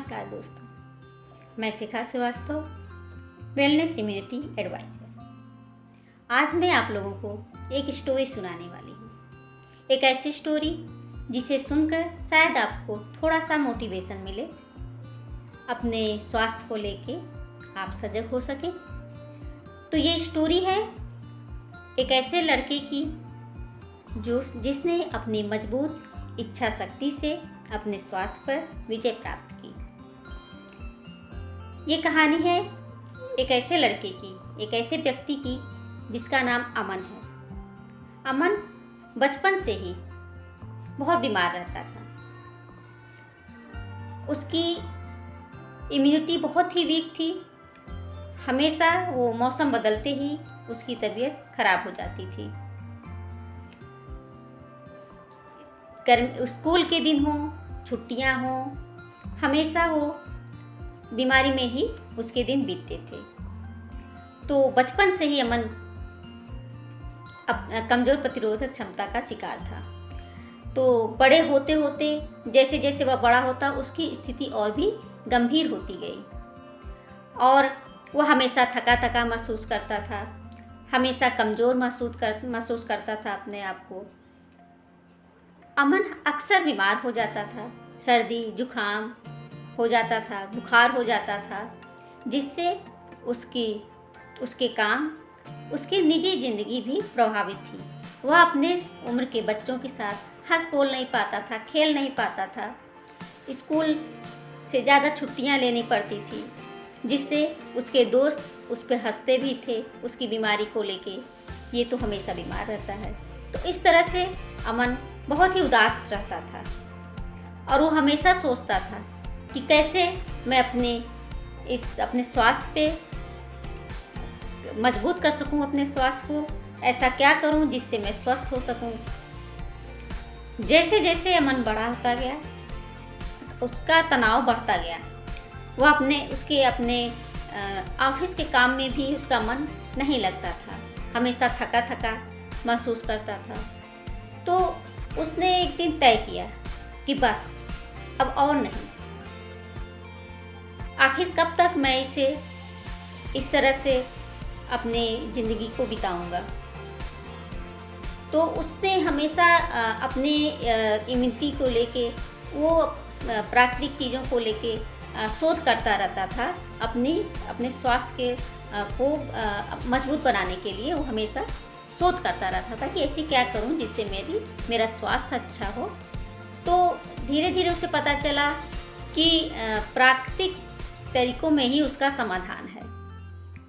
नमस्कार दोस्तों, मैं शिखा श्रीवास्तव, वेलनेस इम्यूनिटी एडवाइज़र। आज मैं आप लोगों को एक स्टोरी सुनाने वाली हूँ। एक ऐसी स्टोरी जिसे सुनकर शायद आपको थोड़ा सा मोटिवेशन मिले, अपने स्वास्थ्य को लेके आप सजग हो सके। तो ये स्टोरी है एक ऐसे लड़के की जिसने अपनी मजबूत इच्छा शक्ति से अपने स्वास्थ्य पर विजय प्राप्त की। ये कहानी है एक ऐसे लड़के की, एक ऐसे व्यक्ति की जिसका नाम अमन है। अमन बचपन से ही बहुत बीमार रहता था। उसकी इम्यूनिटी बहुत ही वीक थी। हमेशा वो मौसम बदलते ही उसकी तबीयत खराब हो जाती थी। स्कूल के दिन हो, छुट्टियां हो, हमेशा वो बीमारी में ही उसके दिन बीतते थे। तो बचपन से ही अमन कमज़ोर प्रतिरोधक क्षमता का शिकार था। तो बड़े होते होते जैसे जैसे वह बड़ा होता उसकी स्थिति और भी गंभीर होती गई और वह हमेशा थका थका महसूस करता था, हमेशा कमज़ोर महसूस करता था अपने आप को। अमन अक्सर बीमार हो जाता था, सर्दी जुखाम हो जाता था, बुखार हो जाता था, जिससे उसके काम, उसकी निजी ज़िंदगी भी प्रभावित थी। वह अपने उम्र के बच्चों के साथ हंस बोल नहीं पाता था, खेल नहीं पाता था। स्कूल से ज़्यादा छुट्टियां लेनी पड़ती थी, जिससे उसके दोस्त उस पर हंसते भी थे उसकी बीमारी को लेके, ये तो हमेशा बीमार रहता है। तो इस तरह से अमन बहुत ही उदास रहता था और वो हमेशा सोचता था कि कैसे मैं अपने स्वास्थ्य पे मजबूत कर सकूं, अपने स्वास्थ्य को ऐसा क्या करूं जिससे मैं स्वस्थ हो सकूं। जैसे जैसे अमन बड़ा होता गया उसका तनाव बढ़ता गया। वह अपने ऑफिस के काम में भी उसका मन नहीं लगता था, हमेशा थका थका महसूस करता था। तो उसने एक दिन तय किया कि बस अब और नहीं, आखिर कब तक मैं इसे इस तरह से अपने ज़िंदगी को बिताऊंगा। तो उसने हमेशा अपने इम्यूनिटी को लेके, वो प्राकृतिक चीज़ों को लेके शोध करता रहता था। अपने स्वास्थ्य को मजबूत बनाने के लिए वो हमेशा शोध करता रहता था कि ऐसे क्या करूं जिससे मेरा स्वास्थ्य अच्छा हो। तो धीरे धीरे उसे पता चला कि प्राकृतिक तरीकों में ही उसका समाधान है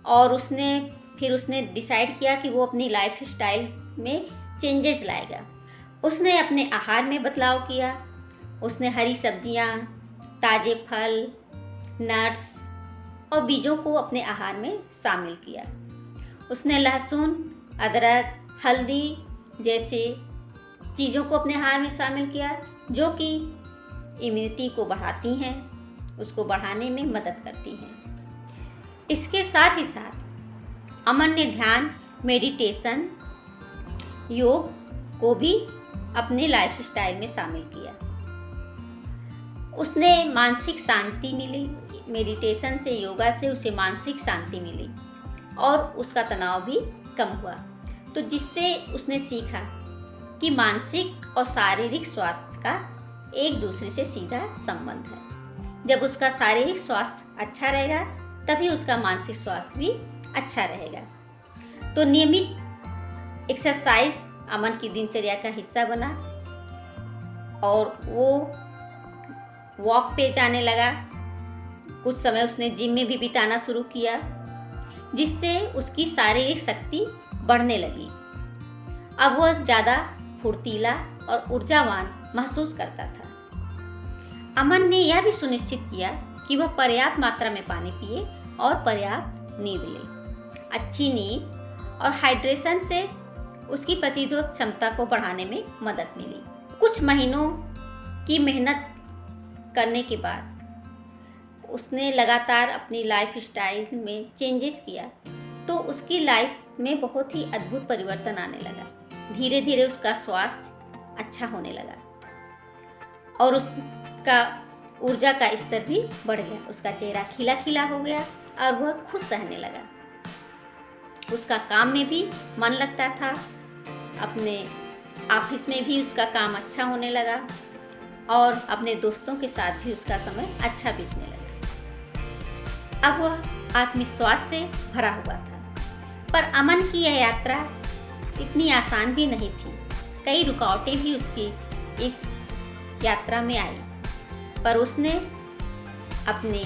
और उसने डिसाइड किया कि वो अपनी लाइफ स्टाइल में चेंजेस लाएगा। उसने अपने आहार में बदलाव किया। उसने हरी सब्जियां, ताज़े फल, नट्स और बीजों को अपने आहार में शामिल किया। उसने लहसुन, अदरक, हल्दी जैसे चीज़ों को अपने आहार में शामिल किया, जो कि इम्यूनिटी को बढ़ाती हैं, उसको बढ़ाने में मदद करती हैं। इसके साथ ही साथ अमन ने ध्यान, मेडिटेशन, योग को भी अपने लाइफ स्टाइल में शामिल किया। उसने मानसिक शांति मिली। मेडिटेशन से, योगा से उसे मानसिक शांति मिली और उसका तनाव भी कम हुआ। तो जिससे उसने सीखा कि मानसिक और शारीरिक स्वास्थ्य का एक दूसरे से सीधा संबंध है। जब उसका शारीरिक स्वास्थ्य अच्छा रहेगा तभी उसका मानसिक स्वास्थ्य भी अच्छा रहेगा। तो नियमित एक्सरसाइज अमन की दिनचर्या का हिस्सा बना और वो वॉक पे जाने लगा। कुछ समय उसने जिम में भी बिताना शुरू किया, जिससे उसकी शारीरिक शक्ति बढ़ने लगी। अब वह ज़्यादा फुर्तीला और ऊर्जावान महसूस करता था। अमन ने यह भी सुनिश्चित किया कि वह पर्याप्त मात्रा में पानी पिए और पर्याप्त नींद ले। अच्छी नींद और हाइड्रेशन से उसकी प्रतिरोधक क्षमता को बढ़ाने में मदद मिली। कुछ महीनों की मेहनत करने के बाद उसने लगातार अपनी लाइफ स्टाइल में चेंजेस किया, तो उसकी लाइफ में बहुत ही अद्भुत परिवर्तन आने लगा। धीरे धीरे उसका स्वास्थ्य अच्छा होने लगा और उसका ऊर्जा का स्तर भी बढ़ गया। उसका चेहरा खिला खिला हो गया और वह खुश रहने लगा। उसका काम में भी मन लगता था, अपने ऑफिस में भी उसका काम अच्छा होने लगा और अपने दोस्तों के साथ भी उसका समय अच्छा बीतने लगा। अब वह आत्मविश्वास से भरा हुआ था। पर अमन की यह यात्रा इतनी आसान भी नहीं थी। कई रुकावटें भी उसकी इस यात्रा में आई, पर उसने अपनी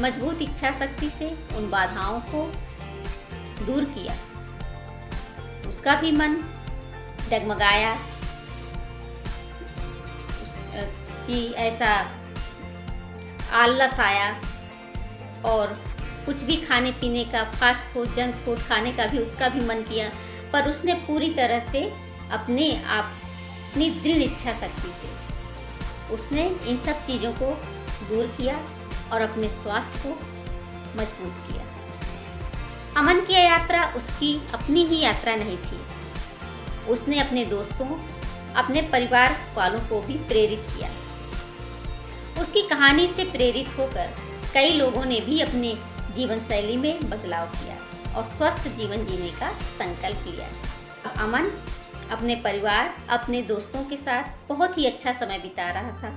मजबूत इच्छा शक्ति से उन बाधाओं को दूर किया। उसका भी मन डगमगाया कि ऐसा आलस आया और कुछ भी खाने पीने का, फास्ट फूड, जंक फूड खाने का भी उसका भी मन किया। पर उसने पूरी तरह से अपने अपनी दृढ़ इच्छा शक्ति से उसने इन सब चीज़ों को दूर किया और अपने स्वास्थ्य को मजबूत किया। अमन की यात्रा उसकी अपनी ही यात्रा नहीं थी। उसने अपने दोस्तों, अपने परिवार वालों को भी प्रेरित किया। उसकी कहानी से प्रेरित होकर कई लोगों ने भी अपने जीवन शैली में बदलाव किया और स्वस्थ जीवन जीने का संकल्प लिया। अमन अपने परिवार, अपने दोस्तों के साथ बहुत ही अच्छा समय बिता रहा था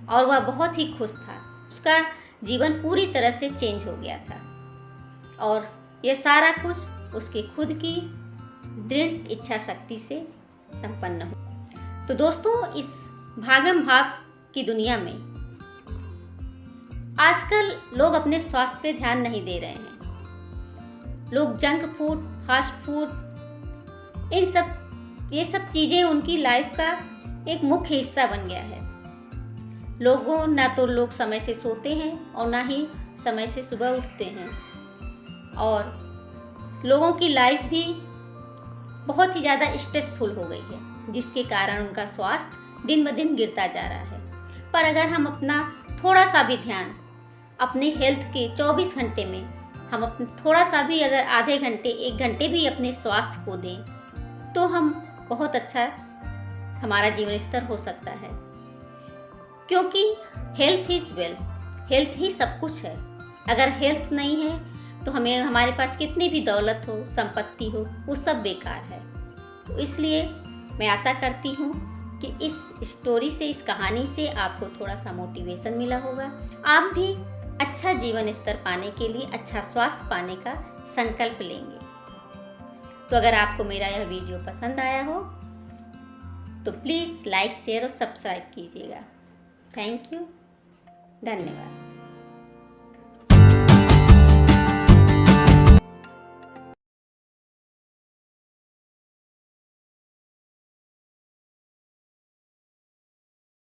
और वह बहुत ही खुश था। उसका जीवन पूरी तरह से चेंज हो गया था और यह सारा कुछ उसके खुद की दृढ़ इच्छा शक्ति से संपन्न हो। तो दोस्तों, इस भागम भाग की दुनिया में आजकल लोग अपने स्वास्थ्य पे ध्यान नहीं दे रहे हैं। लोग जंक फूड, फास्ट फूड, ये सब चीज़ें उनकी लाइफ का एक मुख्य हिस्सा बन गया है। लोगों ना तो लोग समय से सोते हैं और ना ही समय से सुबह उठते हैं और लोगों की लाइफ भी बहुत ही ज़्यादा स्ट्रेसफुल हो गई है, जिसके कारण उनका स्वास्थ्य दिन ब दिन गिरता जा रहा है। पर अगर हम अपना थोड़ा सा भी ध्यान अपने हेल्थ के 24 घंटे में हम अपने थोड़ा सा भी, अगर आधे घंटे, 1 घंटे भी अपने स्वास्थ्य को दें, तो हम बहुत अच्छा हमारा जीवन स्तर हो सकता है। क्योंकि हेल्थ इज़ वेल्थ, हेल्थ ही सब कुछ है। अगर हेल्थ नहीं है तो हमें हमारे पास कितनी भी दौलत हो, संपत्ति हो, वो सब बेकार है। तो इसलिए मैं आशा करती हूँ कि इस स्टोरी से, इस कहानी से आपको थोड़ा सा मोटिवेशन मिला होगा। आप भी अच्छा जीवन स्तर पाने के लिए, अच्छा स्वास्थ्य पाने का संकल्प लेंगे। तो अगर आपको मेरा यह वीडियो पसंद आया हो तो प्लीज़ लाइक, शेयर और सब्सक्राइब कीजिएगा। थैंक यू, धन्यवाद।